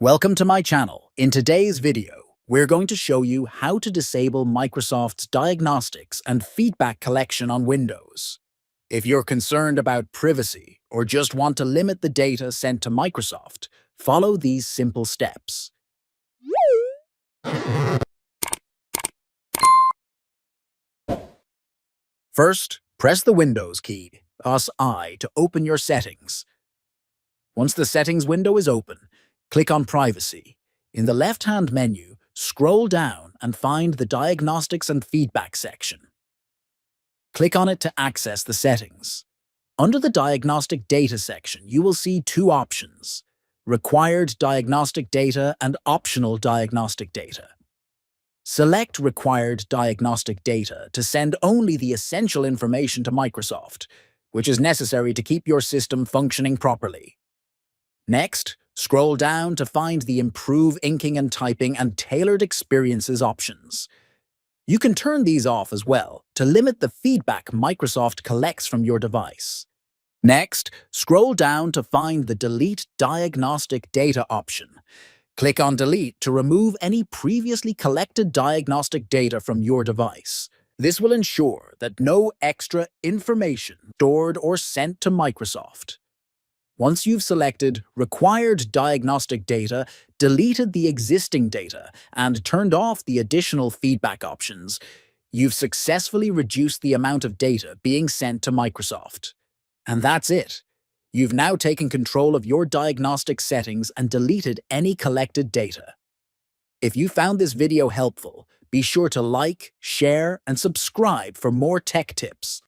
Welcome to my channel. In today's video, we're going to show you how to disable Microsoft's diagnostics and feedback collection on Windows. If you're concerned about privacy or just want to limit the data sent to Microsoft, follow these simple steps. First, press the Windows key, I, to open your settings. Once the settings window is open, click on Privacy. In the left-hand menu, scroll down and find the Diagnostics and Feedback section. Click on it to access the settings. Under the Diagnostic Data section, you will see two options: Required Diagnostic Data and Optional Diagnostic Data. Select Required Diagnostic Data to send only the essential information to Microsoft, which is necessary to keep your system functioning properly. Next, scroll down to find the Improve Inking and Typing and Tailored Experiences options. You can turn these off as well to limit the feedback Microsoft collects from your device. Next, scroll down to find the Delete Diagnostic Data option. Click on Delete to remove any previously collected diagnostic data from your device. This will ensure that no extra information stored or sent to Microsoft. Once you've selected Required Diagnostic Data, deleted the existing data, and turned off the additional feedback options, you've successfully reduced the amount of data being sent to Microsoft. And that's it. You've now taken control of your diagnostic settings and deleted any collected data. If you found this video helpful, be sure to like, share, and subscribe for more tech tips.